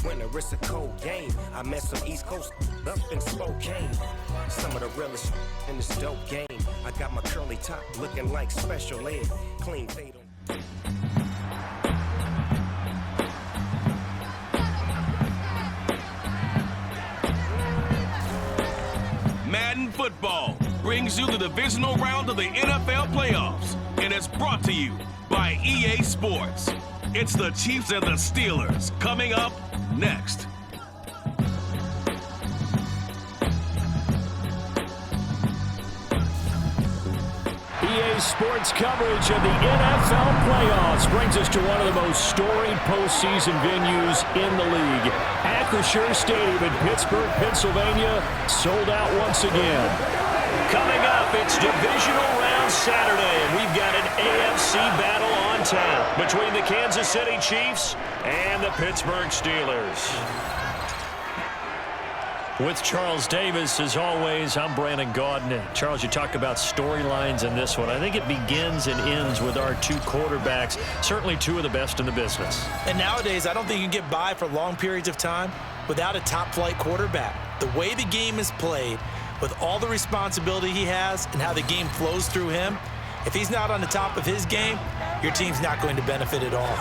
winter, it's a cold game. I met some East Coast up in Spokane. Some of the realest in this dope game. I got my curly top looking like special ed. Clean fade on. Madden football brings you the divisional round of the NFL playoffs, and it's brought to you by EA Sports. It's the Chiefs and the Steelers coming up next. EA Sports coverage of the NFL playoffs brings us to one of the most storied postseason venues in the league. Acrisure Stadium in Pittsburgh, Pennsylvania, sold out once again. Coming up, it's divisional round Saturday, and we've got an AFC battle on tap between the Kansas City Chiefs and the Pittsburgh Steelers. With Charles Davis, as always, I'm Brandon Gaudin. Charles, you talk about storylines in this one. I think it begins and ends with our two quarterbacks, certainly two of the best in the business. And nowadays, I don't think you can get by for long periods of time without a top-flight quarterback. The way the game is played, with all the responsibility he has and how the game flows through him, if he's not on the top of his game, your team's not going to benefit at all.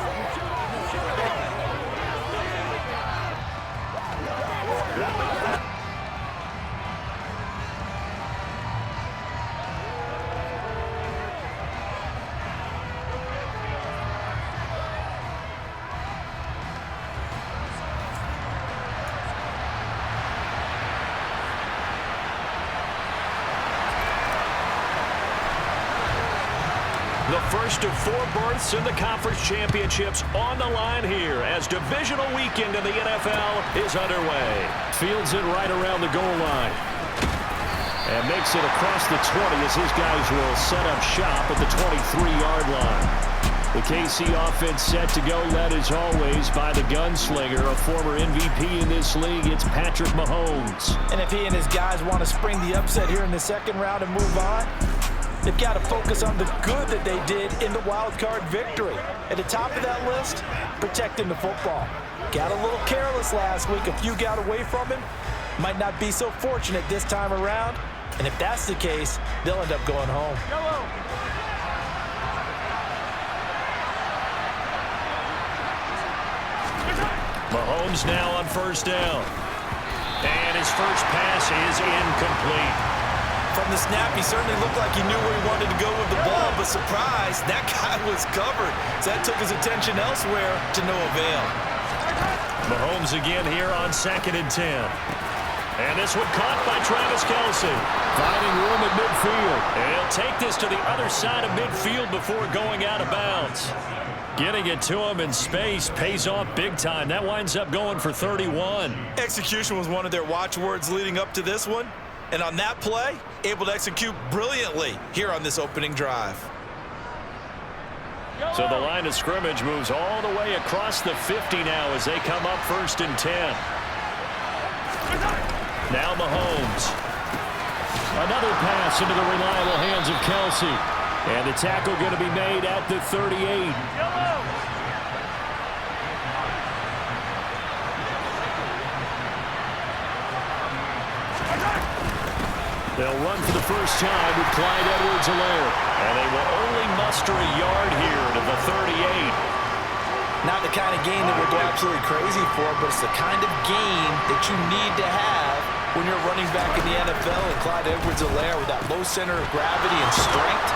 The first of four berths in the conference championships on the line here as divisional weekend in the NFL is underway. Fields it right around the goal line. And makes it across the 20 as his guys will set up shop at the 23-yard line. The KC offense set to go, led as always by the gunslinger, a former MVP in this league. It's Patrick Mahomes. And if he and his guys want to spring the upset here in the second round and move on, they've got to focus on the good that they did in the wild card victory. At the top of that list, protecting the football. Got a little careless last week. A few got away from him. Might not be so fortunate this time around. And if that's the case, they'll end up going home. Mahomes now on first down. And his first pass is incomplete. From the snap, he certainly looked like he knew where he wanted to go with the ball, but surprise, that guy was covered. So that took his attention elsewhere to no avail. Mahomes again here on 2nd and 10. And this one caught by Travis Kelce. Finding room at midfield. And he'll take this to the other side of midfield before going out of bounds. Getting it to him in space pays off big time. That winds up going for 31. Execution was one of their watchwords leading up to this one. And on that play, able to execute brilliantly here on this opening drive. So the line of scrimmage moves all the way across the 50 now as they come up 1st and 10. Now Mahomes. Another pass into the reliable hands of Kelce. And the tackle going to be made at the 38. They'll run for the first time with Clyde Edwards-Helaire. And they will only muster a yard here to the 38. Not the kind of game that we'll go absolutely crazy for, but it's the kind of game that you need to have when you're running back in the NFL. And Clyde Edwards-Helaire, with that low center of gravity and strength,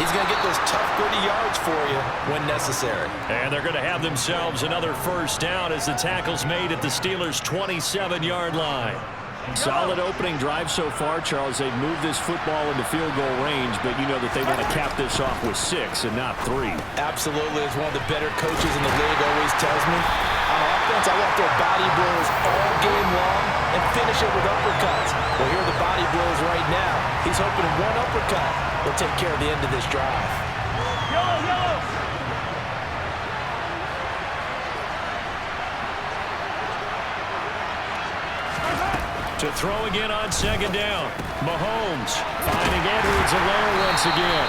he's going to get those tough, gritty yards for you when necessary. And they're going to have themselves another first down as the tackle's made at the Steelers' 27-yard line. Solid opening drive so far, Charles. They've moved this football into field goal range, but you know that they want to cap this off with 6 and not 3. Absolutely. As one of the better coaches in the league always tells me, on offense, I want their body blows all game long and finish it with uppercuts. Well, here are the body blows right now. He's hoping one uppercut will take care of the end of this drive. To throw again on 2nd down. Mahomes finding Edwards-Helaire once again.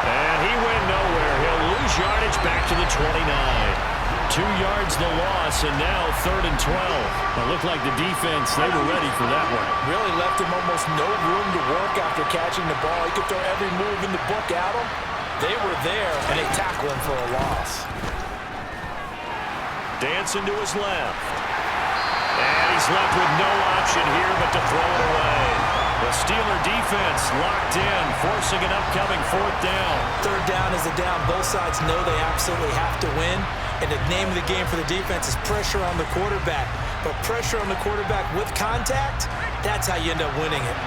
And he went nowhere. He'll lose yardage back to the 29. 2 yards the loss, and now 3rd and 12. It looked like the defense, they were ready for that one. Really left him almost no room to work after catching the ball. He could throw every move in the book at him. They were there, and they tackled him for a loss. Dancing to his left. And he's left with no option here but to throw it away. The Steeler defense locked in, forcing an upcoming 4th down. 3rd down is a down. Both sides know they absolutely have to win. And the name of the game for the defense is pressure on the quarterback. But pressure on the quarterback with contact, that's how you end up winning it.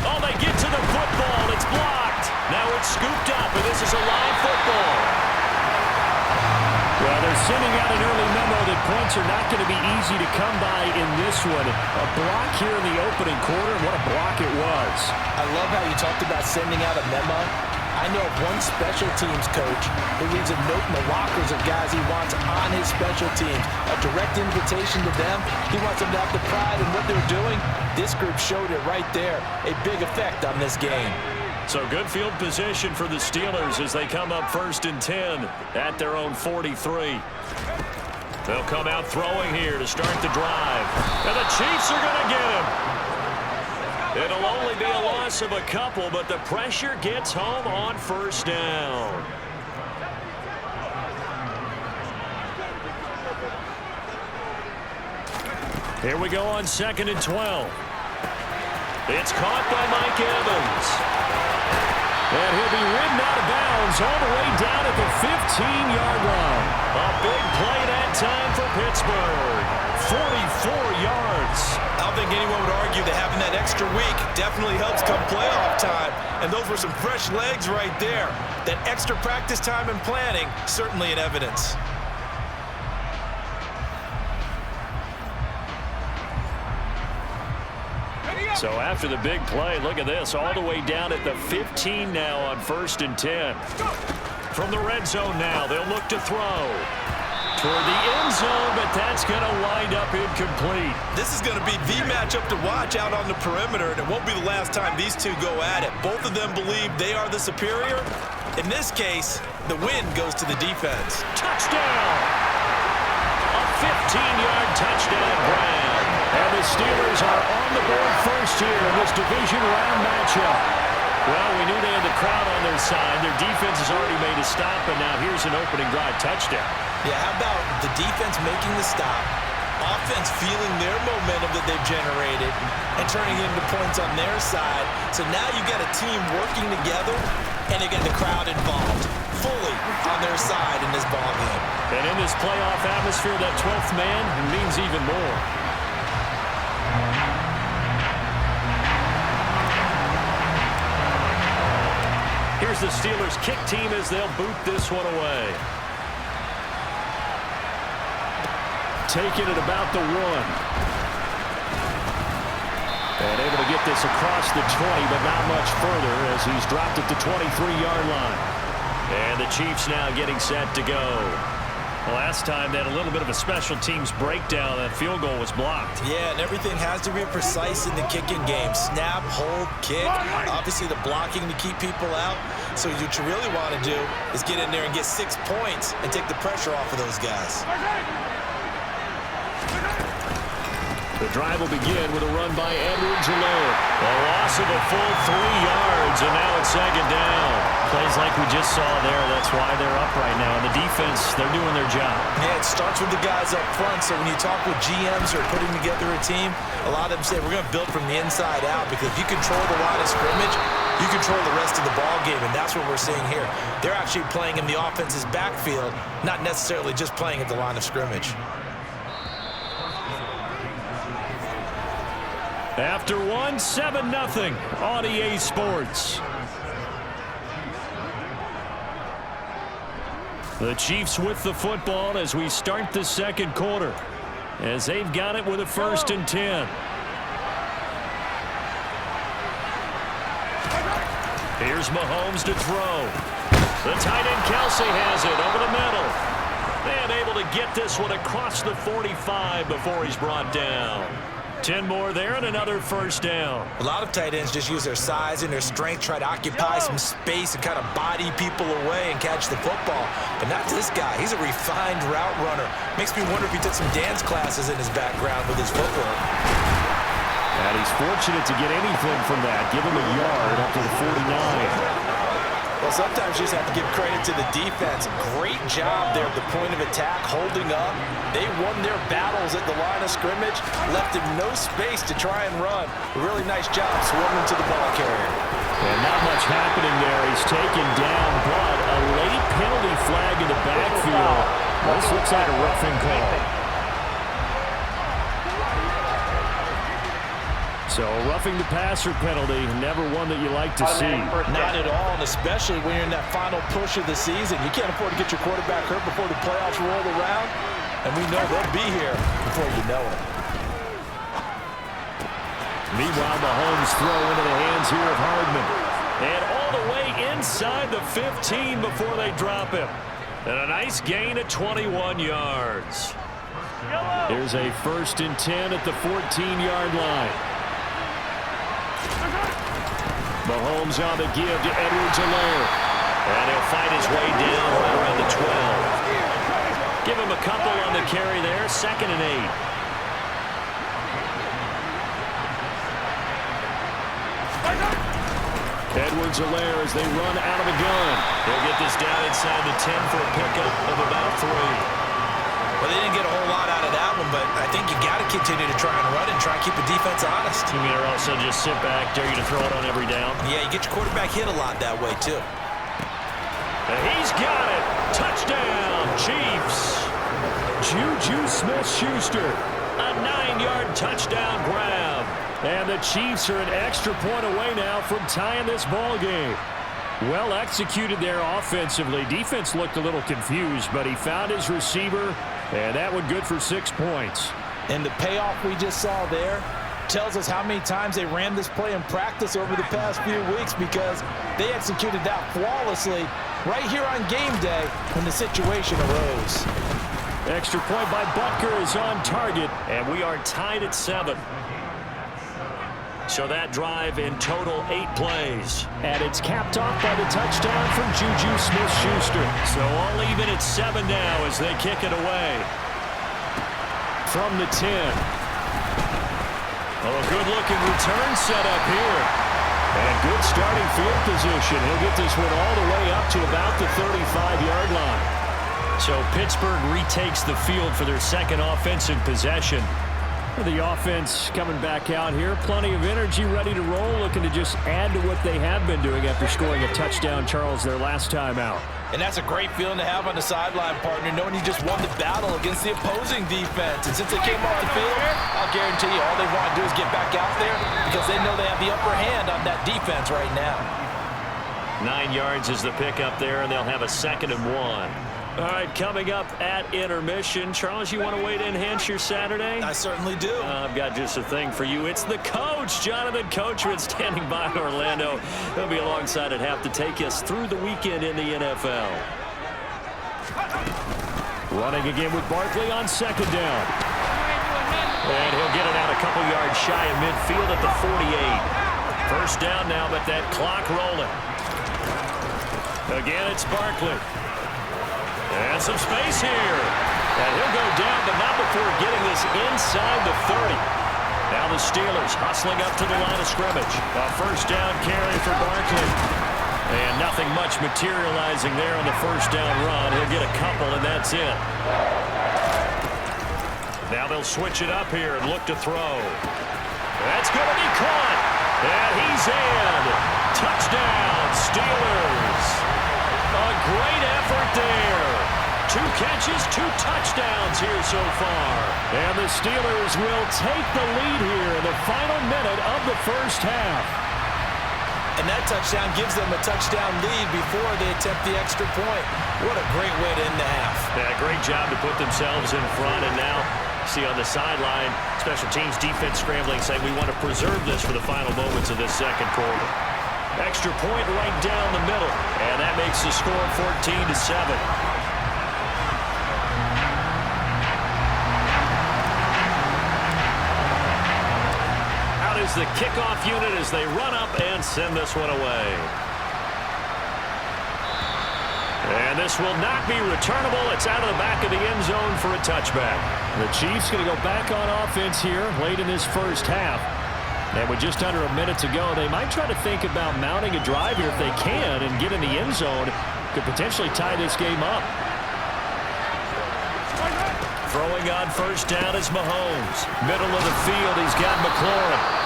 Oh, they get to the football. It's blocked. Now it's scooped up, and this is a live football. Well, they're sending out an early memo that points are not going to be easy to come by in this one. A block here in the opening quarter, and what a block it was. I love how you talked about sending out a memo. I know of one special teams coach who leaves a note in the lockers of guys he wants on his special teams. A direct invitation to them. He wants them to have the pride in what they're doing. This group showed it right there. A big effect on this game. So good field position for the Steelers as they come up 1st and 10 at their own 43. They'll come out throwing here to start the drive. And the Chiefs are going to get him. It'll only be a loss of a couple, but the pressure gets home on 1st down. Here we go on 2nd and 12. It's caught by Mike Evans. And he'll be ridden out of bounds all the way down at the 15-yard line. A big play that time for Pittsburgh. 44 yards. I don't think anyone would argue that having that extra week definitely helps come playoff time. And those were some fresh legs right there. That extra practice time and planning, certainly in evidence. So after the big play, look at this, all the way down at the 15 now on 1st and 10. From the red zone now, they'll look to throw. Toward the end zone, but that's going to wind up incomplete. This is going to be the matchup to watch out on the perimeter, and it won't be the last time these two go at it. Both of them believe they are the superior. In this case, the win goes to the defense. Touchdown! A 15-yard touchdown grab. And the Steelers are on the board first here in this division round matchup. Well, we knew they had the crowd on their side. Their defense has already made a stop, and now here's an opening drive touchdown. Yeah, how about the defense making the stop, offense feeling their momentum that they've generated, and turning it into points on their side. So now you've got a team working together, and you get the crowd involved fully on their side in this ballgame. And in this playoff atmosphere, that 12th man means even more. Here's the Steelers kick team as they'll boot this one away. Taking it about the 1. And able to get this across the 20, but not much further as he's dropped at the 23-yard line. And the Chiefs now getting set to go. Last time they had a little bit of a special teams breakdown. That field goal was blocked. Yeah, and everything has to be precise in the kicking game. Snap, hold, kick. Obviously the blocking to keep people out. So what you really want to do is get in there and get 6 points and take the pressure off of those guys. The drive will begin with a run by Edwards-Helaire. A loss of a full 3 yards, and now it's 2nd down. Plays like we just saw there. That's why they're up right now. And the defense, they're doing their job. Yeah, it starts with the guys up front. So when you talk with GMs who are putting together a team, a lot of them say we're going to build from the inside out, because if you control the line of scrimmage, you control the rest of the ball game, and that's what we're seeing here. They're actually playing in the offense's backfield, not necessarily just playing at the line of scrimmage. After 1, 7-0 on EA Sports. The Chiefs with the football as we start the 2nd quarter, as they've got it with a 1st and 10. Here's Mahomes to throw. The tight end Kelsey has it over the middle. And able to get this one across the 45 before he's brought down. 10 more there and another first down. A lot of tight ends just use their size and their strength, try to occupy some space and kind of body people away and catch the football. But not this guy. He's a refined route runner. Makes me wonder if he took some dance classes in his background with his footwork. And he's fortunate to get anything from that. Give him a yard up to the 49. Well, sometimes you just have to give credit to the defense. Great job there at the point of attack, holding up. They won their battles at the line of scrimmage, left him no space to try and run. A really nice job swarming to the ball carrier. And not much happening there. He's taken down, but a late penalty flag in the backfield. This looks like a roughing call. So roughing the passer penalty, never one that you like to see. Not at all, and especially when you're in that final push of the season. You can't afford to get your quarterback hurt before the playoffs roll around, and we know they'll be here before you know it. Meanwhile, Mahomes throw into the hands here of Hardman. And all the way inside the 15 before they drop him. And a nice gain at 21 yards. Here's a 1st and 10 at the 14-yard line. Mahomes on the give to Edwards-Helaire. And he'll fight his way down right around the 12. Give him a couple on the carry there. 2nd and 8. Edwards-Helaire as they run out of the gun. They'll get this down inside the 10 for a pickup of about 3. Well, they didn't get a whole lot out of that one, but I think you got to continue to try and run and try and keep the defense honest. You mean, or also just sit back, dare you to throw it on every down? Yeah, you get your quarterback hit a lot that way, too. And he's got it. Touchdown, Chiefs. Juju Smith-Schuster. A 9-yard touchdown grab. And the Chiefs are an extra point away now from tying this ball game. Well executed there offensively. Defense looked a little confused, but he found his receiver, and that one good for 6 points. And the payoff we just saw there tells us how many times they ran this play in practice over the past few weeks, because they executed that flawlessly right here on game day when the situation arose. Extra point by Butker is on target, and we are tied at 7. So that drive in total 8 plays. And it's capped off by the touchdown from Juju Smith-Schuster. So all even at 7 now as they kick it away. From the 10. Oh, a good-looking return set up here. And good starting field position. He'll get this one all the way up to about the 35-yard line. So Pittsburgh retakes the field for their 2nd offensive possession. The offense coming back out here. Plenty of energy, ready to roll, looking to just add to what they have been doing after scoring a touchdown, Charles, their last time out. And that's a great feeling to have on the sideline, partner, knowing you just won the battle against the opposing defense. And since they came off the field, I'll guarantee you all they want to do is get back out there, because they know they have the upper hand on that defense right now. 9 yards is the pickup there, and they'll have a 2nd and 1. All right, coming up at intermission. Charles, you want to wait to enhance your Saturday? I certainly do. I've got just a thing for you. It's the coach, Jonathan Coachman, standing by in Orlando. He'll be alongside at half to take us through the weekend in the NFL. Running again with Barkley on 2nd down. And he'll get it out a couple yards shy of midfield at the 48. 1st down now, but that clock rolling. Again, it's Barkley. And some space here. And he'll go down, but not before getting this inside the 30. Now the Steelers hustling up to the line of scrimmage. A 1st down carry for Barkley. And nothing much materializing there on the 1st down run. He'll get a couple, and that's it. Now they'll switch it up here and look to throw. That's going to be caught. And he's in. Touchdown, Steelers. A great effort there. 2 catches, 2 touchdowns here so far. And the Steelers will take the lead here in the final minute of the 1st half. And that touchdown gives them a touchdown lead before they attempt the extra point. What a great way to end the half. Yeah, great job to put themselves in front. And now, see on the sideline, special teams defense scrambling, saying we want to preserve this for the final moments of this 2nd quarter. Extra point right down the middle. And that makes the score 14-7. is the kickoff unit as they run up and send this one away. And this will not be returnable. It's out of the back of the end zone for a touchback. The Chiefs going to go back on offense here late in this first half. And with just under a minute to go, they might try to think about mounting a drive here if they can and get in the end zone. Could potentially tie this game up. Throwing on first down is Mahomes. Middle of the field, he's got McLaurin.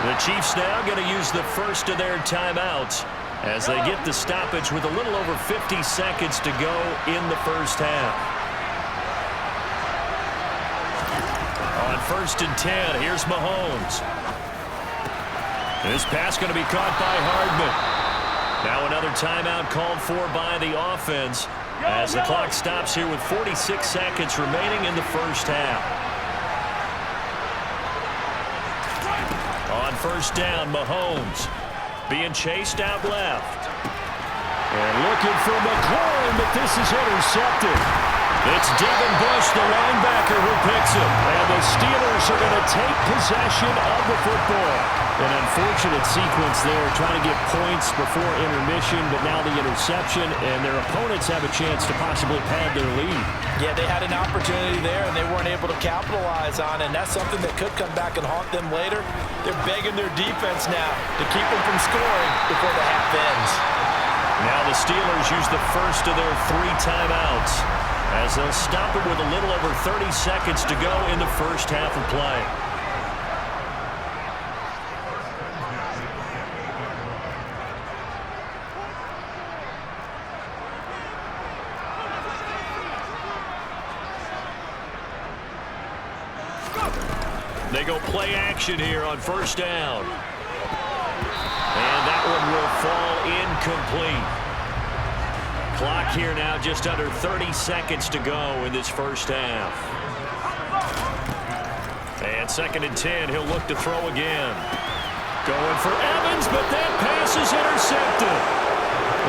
The Chiefs now going to use the first of their timeouts as they get the stoppage with a little over 50 seconds to go in the first half. On first and 10, here's Mahomes. This pass going to be caught by Hardman. Now another timeout called for by the offense as the clock stops here with 46 seconds remaining in the first half. On first down, Mahomes being chased out left. And looking for McLaurin, but this is intercepted. It's Devin Bush, the linebacker, who picks him. And the Steelers are going to take possession of the football. An unfortunate sequence there, trying to get points before intermission, but now the interception, and their opponents have a chance to possibly pad their lead. Yeah, they had an opportunity there, and they weren't able to capitalize on it, and that's something that could come back and haunt them later. They're begging their defense now to keep them from scoring before the half ends. Now the Steelers use the first of their 3 timeouts as they'll stop it with a little over 30 seconds to go in the first half of play. They go play action here on first down. And that one will fall incomplete. Clock here now just under 30 seconds to go in this first half. And second and 10, he'll look to throw again. Going for Evans, but that pass is intercepted.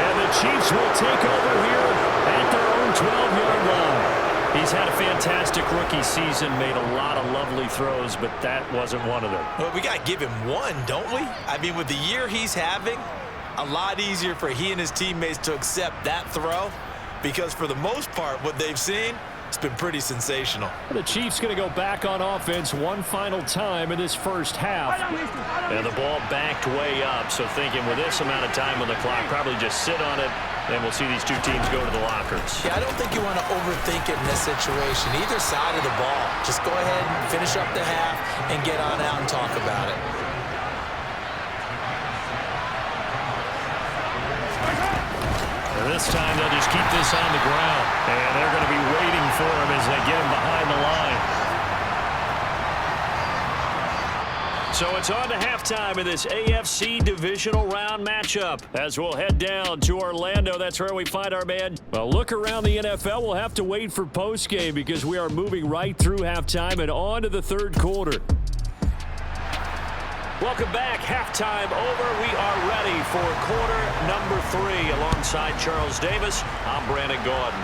And the Chiefs will take over here at their own 12-yard line. He's had a fantastic rookie season, made a lot of lovely throws, but that wasn't one of them. Well, we got to give him one, don't we? I mean, with the year he's having, a lot easier for he and his teammates to accept that throw because for the most part, what they've seen, it's been pretty sensational. The Chiefs going to go back on offense one final time in this first half. And the ball backed way up, so thinking with this amount of time on the clock, probably just sit on it, and we'll see these two teams go to the lockers. Yeah, I don't think you want to overthink it in this situation. Either side of the ball. Just go ahead and finish up the half and get on out and talk about it. And this time they'll just keep this on the ground. And they're going to be waiting for him as they get him behind the line. So it's on to halftime in this AFC divisional round matchup as we'll head down to Orlando. That's where we find our man. Well, look around the NFL. We'll have to wait for postgame because we are moving right through halftime and on to the third quarter. Welcome back. Halftime over. We are ready for quarter number 3 alongside Charles Davis. I'm Brandon Gordon.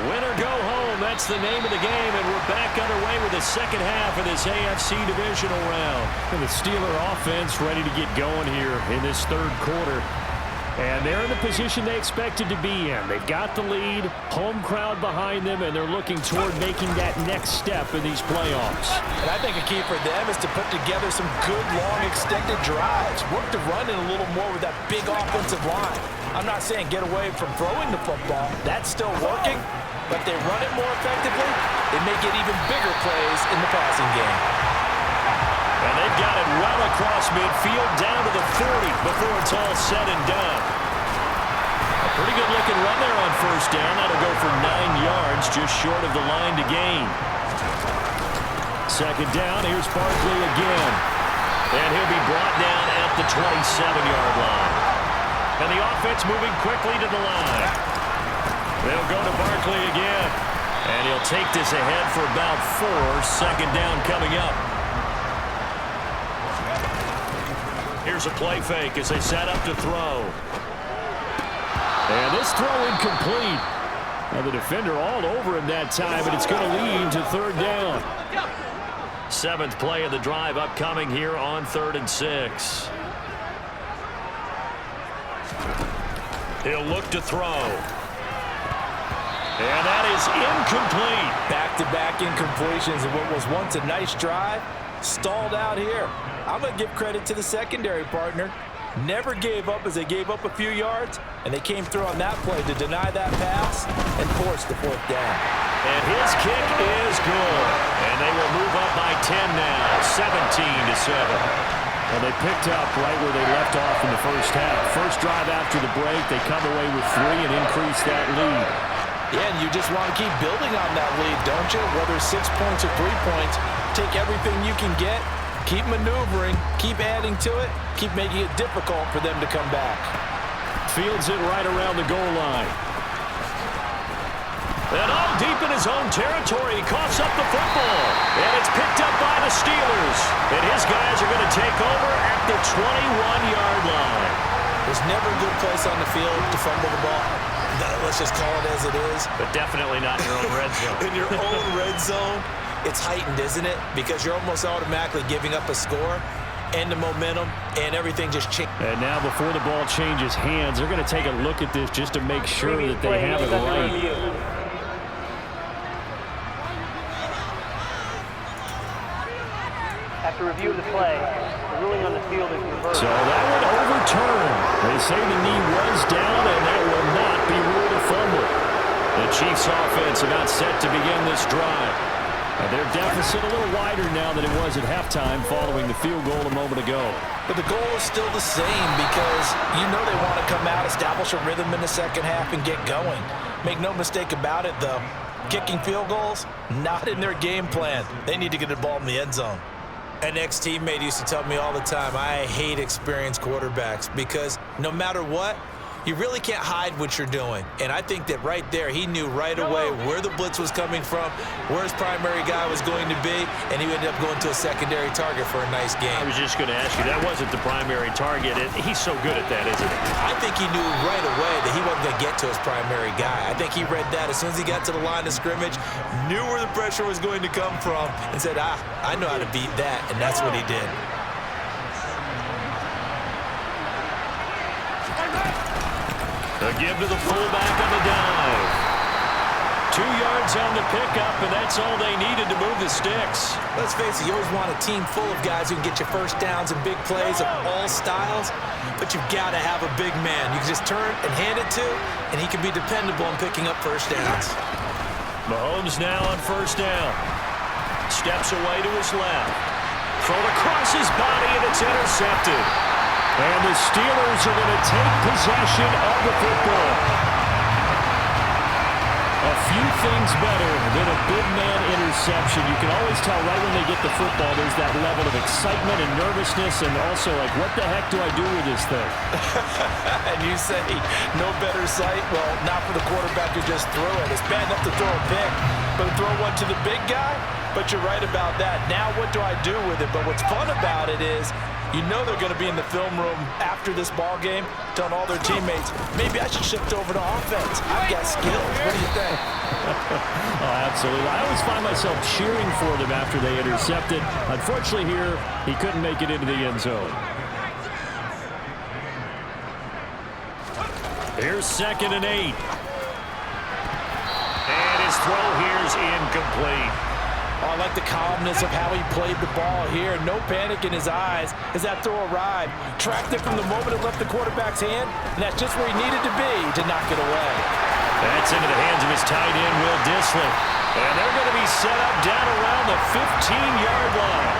Win or go home. That's the name of the game, and we're back underway with the second half of this AFC divisional round. And the Steeler offense ready to get going here in this third quarter. And they're in the position they expected to be in. They've got the lead, home crowd behind them, and they're looking toward making that next step in these playoffs. And I think a key for them is to put together some good, long, extended drives. Work the run in a little more with that big offensive line. I'm not saying get away from throwing the football. That's still working, but they run it more effectively. They may get even bigger plays in the passing game. And they've got it well across midfield down to the 40 before it's all said and done. A pretty good looking run there on first down. That'll go for 9 yards, just short of the line to gain. Second down, here's Barkley again. And he'll be brought down at the 27-yard line. And the offense moving quickly to the line. They'll go to Barkley again. And he'll take this ahead for about 4. Second down coming up. Here's a play fake as they set up to throw. And this throw incomplete. Now the defender all over him that time, and it's going to lead to third down. Seventh play of the drive upcoming here on 3rd and 6. He'll look to throw. And that is incomplete. Back-to-back incompletions of what was once a nice drive. Stalled out here. I'm going to give credit to the secondary partner. Never gave up as they gave up a few yards, and they came through on that play to deny that pass and force the 4th down. And his kick is good. And they will move up by 10 now, 17-7. Well, they picked up right where they left off in the first half. First drive after the break, they come away with 3 and increase that lead. Yeah, and you just want to keep building on that lead, don't you? Whether it's 6 points or 3 points, take everything you can get, keep maneuvering, keep adding to it, keep making it difficult for them to come back. Fields it right around the goal line. And all deep in his own territory, he coughs up the football. And it's picked up by the Steelers. And his guys are going to take over at the 21-yard line. There's never a good place on the field to fumble the ball. Let's just call it as it is. But definitely not in your own red zone. In your own red zone, it's heightened, isn't it? Because you're almost automatically giving up a score and the momentum and everything just changed. And now before the ball changes hands, they're going to take a look at this just to make sure that they have it right. After review of the play, the ruling on the field is reversed. So that would overturn. They say the knee was down, and that will not be ruled a fumble. The Chiefs offense about set to begin this drive. Their deficit a little wider now than it was at halftime following the field goal a moment ago. But the goal is still the same because you know they want to come out, establish a rhythm in the second half, and get going. Make no mistake about it, though. Kicking field goals, not in their game plan. They need to get the ball in the end zone. An ex-teammate used to tell me all the time, I hate experienced quarterbacks because no matter what, you really can't hide what you're doing. And I think that right there, he knew right away where the blitz was coming from, where his primary guy was going to be, and he ended up going to a secondary target for a nice game. I was just going to ask you, that wasn't the primary target. He's so good at that, isn't he? I think he knew right away that he wasn't going to get to his primary guy. I think he read that as soon as he got to the line of scrimmage, knew where the pressure was going to come from, and said, I know how to beat that, and that's what he did. A give to the fullback on the dive. 2 yards on the pickup, and that's all they needed to move the sticks. Let's face it, you always want a team full of guys who can get you first downs and big plays of all styles, but you've got to have a big man. You can just turn and hand it to, and he can be dependable in picking up first downs. Mahomes now on first down. Steps away to his left. Thrown across his body, and it's intercepted. And the Steelers are going to take possession of the football. A few things better than a big man interception. You can always tell right when they get the football, there's that level of excitement and nervousness, and also like, what the heck do I do with this thing? And you say, no better sight? Well, not for the quarterback to just throw it. It's bad enough to throw a pick, but to throw one to the big guy? But you're right about that. Now what do I do with it? But what's fun about it is, you know they're going to be in the film room after this ball game telling all their teammates, maybe I should shift over to offense. I've got skills. What do you think? Oh, absolutely. I always find myself cheering for them after they intercepted. Unfortunately here, he couldn't make it into the end zone. Here's 2nd and 8. And his throw here is incomplete. Oh, I like the calmness of how he played the ball here. No panic in his eyes as that throw arrived. Tracked it from the moment it left the quarterback's hand, and that's just where he needed to be to knock it away. That's into the hands of his tight end, Will Dissly. And they're going to be set up down around the 15-yard line.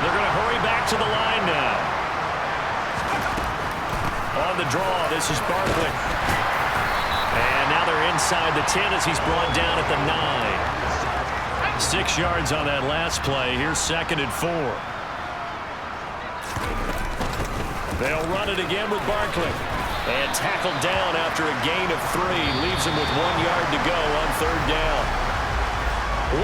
They're going to hurry back to the line now. On the draw, this is Barkley. And now they're inside the 10 as he's brought down at the 9. 6 yards on that last play. Here's 2nd and 4. They'll run it again with Barkley. And tackled down after a gain of 3. Leaves him with 1 yard to go on 3rd down.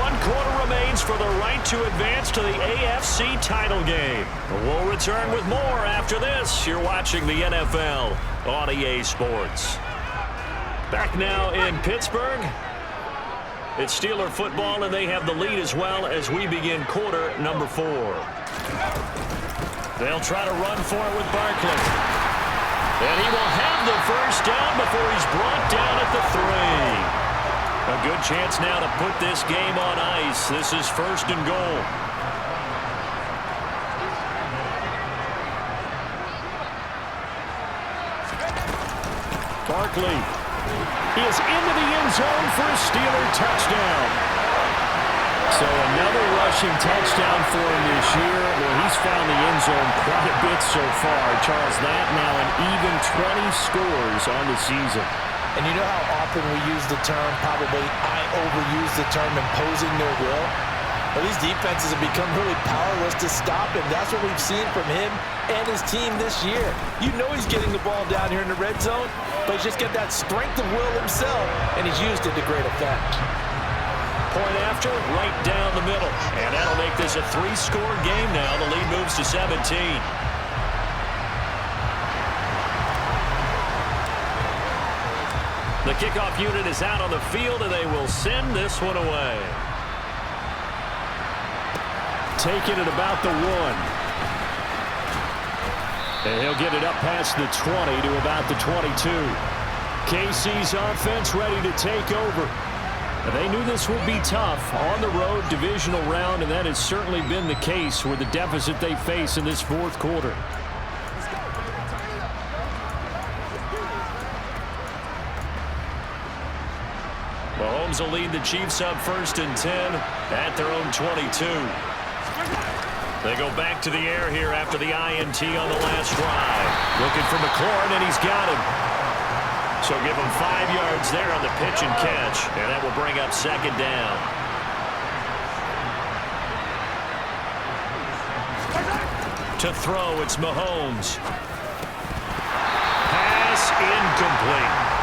1 quarter remains for the right to advance to the AFC title game. We'll return with more after this. You're watching the NFL on EA Sports. Back now in Pittsburgh. It's Steeler football, and they have the lead as well as we begin quarter number 4. They'll try to run for it with Barkley. And he will have the first down before he's brought down at the 3. A good chance now to put this game on ice. This is 1st and goal. Barkley. He is into the end zone for a Steeler touchdown. So another rushing touchdown for him this year. Well, he's found the end zone quite a bit so far. Charles, that now an even 20 scores on the season. And you know how often we use the term, probably I overuse the term imposing their will? Well, these defenses have become really powerless to stop him. That's what we've seen from him and his team this year. You know he's getting the ball down here in the red zone, but he's just got that strength of will himself, and he's used it to great effect. Point after, right down the middle. And that'll make this a 3-score game now. The lead moves to 17. The kickoff unit is out on the field, and they will send this one away. Taking it about the 1. And he'll get it up past the 20 to about the 22. KC's offense ready to take over. They knew this would be tough on the road, divisional round, and that has certainly been the case with the deficit they face in this 4th quarter. Mahomes will lead the Chiefs up 1st and 10 at their own 22. They go back to the air here after the INT on the last drive. Looking for McLaurin, and he's got him. So give him 5 yards there on the pitch and catch, and that will bring up 2nd down. To throw, it's Mahomes. Pass incomplete.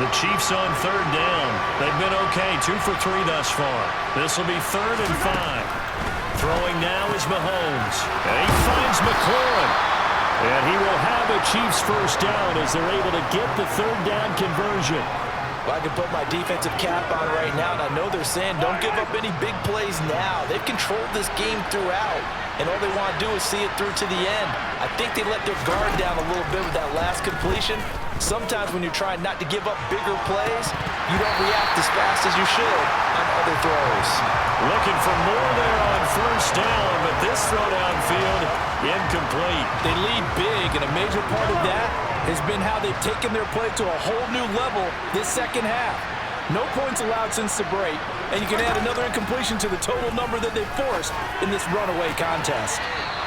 The Chiefs on 3rd down. They've been okay, 2 for 3 thus far. This will be 3rd and 5. Throwing now is Mahomes. And he finds McLaurin. And he will have a Chiefs first down as they're able to get the 3rd down conversion. Well, I can put my defensive cap on right now, and I know they're saying don't give up any big plays now. They've controlled this game throughout, and all they want to do is see it through to the end. I think they let their guard down a little bit with that last completion. Sometimes when you're trying not to give up bigger plays, you don't react as fast as you should on other throws. Looking for more there on 1st down, but this throw downfield, incomplete. They lead big, and a major part of that has been how they've taken their play to a whole new level this 2nd half. No points allowed since the break, and you can add another incompletion to the total number that they've forced in this runaway contest.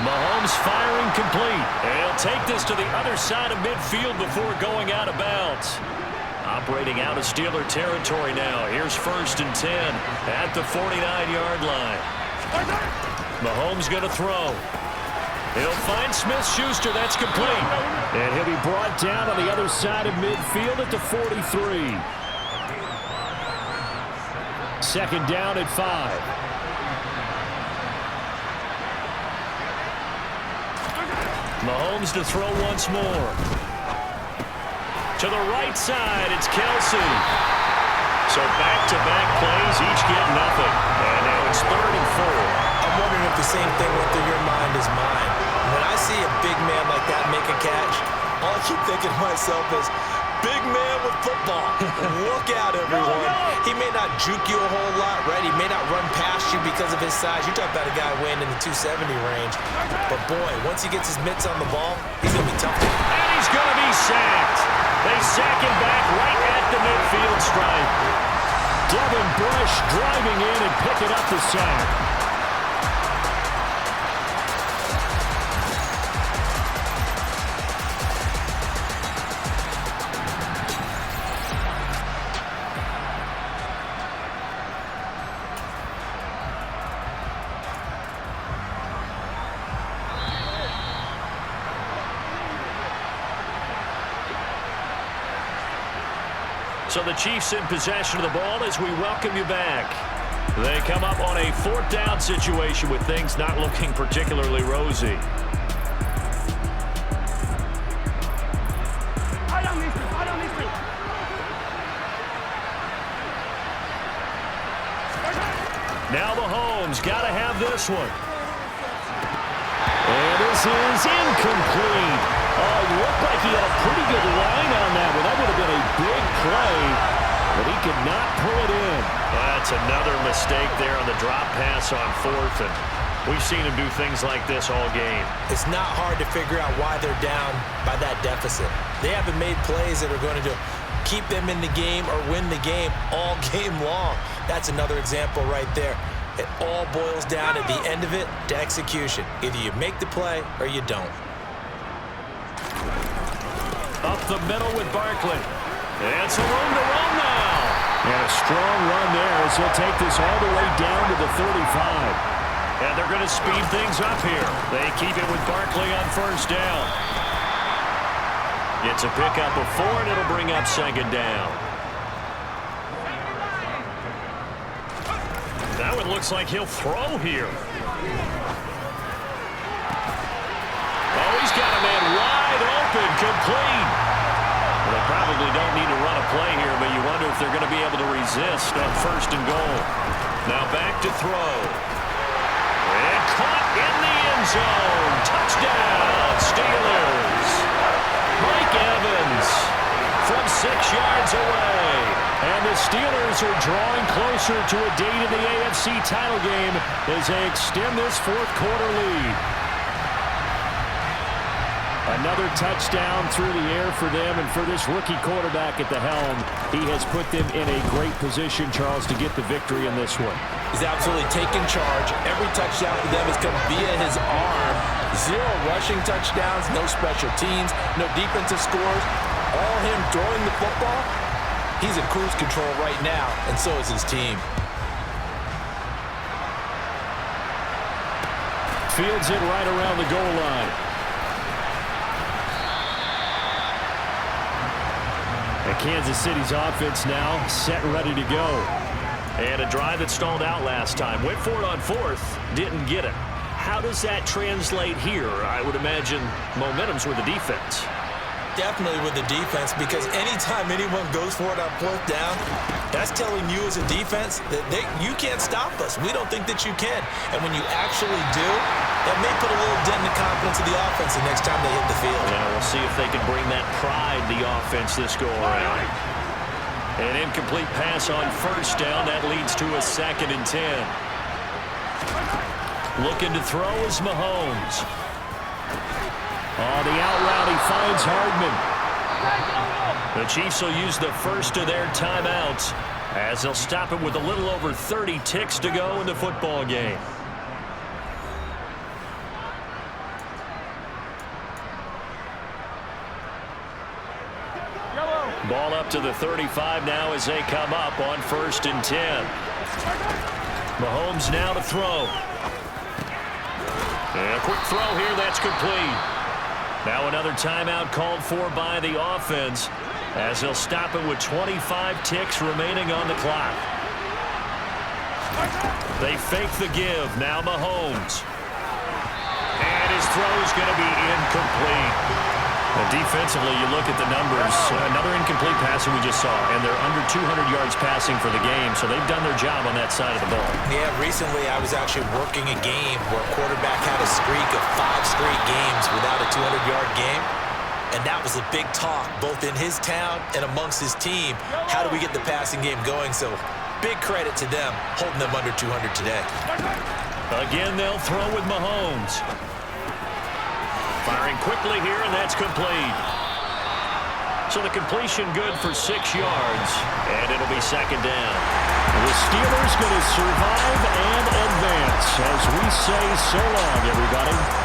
Mahomes firing complete. And he'll take this to the other side of midfield before going out of bounds. Operating out of Steeler territory now. Here's 1st and 10 at the 49-yard line. Mahomes going to throw. He'll find Smith-Schuster. That's complete. And he'll be brought down on the other side of midfield at the 43. 2nd down at 5. Mahomes to throw once more. To the right side, it's Kelsey. So back-to-back plays, each get nothing. And now it's 3rd and 4. I'm wondering if the same thing went through your mind as mine. When I see a big man like that make a catch, all I keep thinking to myself is, big man with football. Look out, everyone. He may not juke you a whole lot, right? He may not run past you because of his size. You talk about a guy weighing in the 270 range. But, boy, once he gets his mitts on the ball, he's going to be tough. And he's going to be sacked. They sack him back right at the midfield stripe. Devin Bush driving in and picking up the sack. So the Chiefs in possession of the ball as we welcome you back. They come up on a 4th down situation with things not looking particularly rosy. Mahomes got to have this one. And this is incomplete. Oh, it looked like he had a pretty good line on that one. That would have been a big play, but he could not pull it in. That's another mistake there on the drop pass on 4th, and we've seen him do things like this all game. It's not hard to figure out why they're down by that deficit. They haven't made plays that are going to keep them in the game or win the game all game long. That's another example right there. It all boils down at the end of it to execution. Either you make the play or you don't. Up the middle with Barkley. It's a room to run now. And a strong run there as he'll take this all the way down to the 35. And they're going to speed things up here. They keep it with Barkley on 1st down. It's a pickup of 4, and it'll bring up 2nd down. Now it looks like he'll throw here. Oh, he's got a man wide open, complete. Well, they probably don't need to run a play here, but you wonder if they're going to be able to resist on 1st and goal. Now back to throw. And caught in the end zone. Touchdown, Steelers. Mike Evans from 6 yards away. And the Steelers are drawing closer to a date in the AFC title game as they extend this 4th quarter lead. Another touchdown through the air for them, and for this rookie quarterback at the helm, he has put them in a great position, Charles, to get the victory in this one. He's absolutely taken charge. Every touchdown for them has come via his arm. 0 rushing touchdowns, no special teams, no defensive scores. All him throwing the football. He's in cruise control right now, and so is his team. Fields it right around the goal line. And Kansas City's offense now set and ready to go. And a drive that stalled out last time. Went for it on 4th, didn't get it. How does that translate here? I would imagine momentum's with the defense. Definitely with the defense, because anytime anyone goes for it on 4th down, that's telling you as a defense that you can't stop us. We don't think that you can. And when you actually do, that may put a little dent in the confidence of the offense the next time they hit the field. Yeah, we'll see if they can bring that pride, the offense, this go around. An incomplete pass on 1st down. That leads to a 2nd and 10. Looking to throw is Mahomes. Oh, the out route, he finds Hardman. The Chiefs will use the first of their timeouts as they'll stop it with a little over 30 ticks to go in the football game. Ball up to the 35 now as they come up on 1st and 10. Mahomes now to throw. And a quick throw here, that's complete. Now another timeout called for by the offense as they'll stop it with 25 ticks remaining on the clock. They fake the give. Now Mahomes. And his throw is going to be incomplete. Defensively, you look at the numbers. Another incomplete pass that we just saw, and they're under 200 yards passing for the game, so they've done their job on that side of the ball. Yeah, recently I was actually working a game where a quarterback had a streak of 5 straight games without a 200-yard game, and that was a big talk both in his town and amongst his team. How do we get the passing game going? So big credit to them holding them under 200 today. Again, they'll throw with Mahomes. Firing quickly here, and that's complete. So the completion good for 6 yards, and it'll be 2nd down. The Steelers going to survive and advance as we say so long, everybody.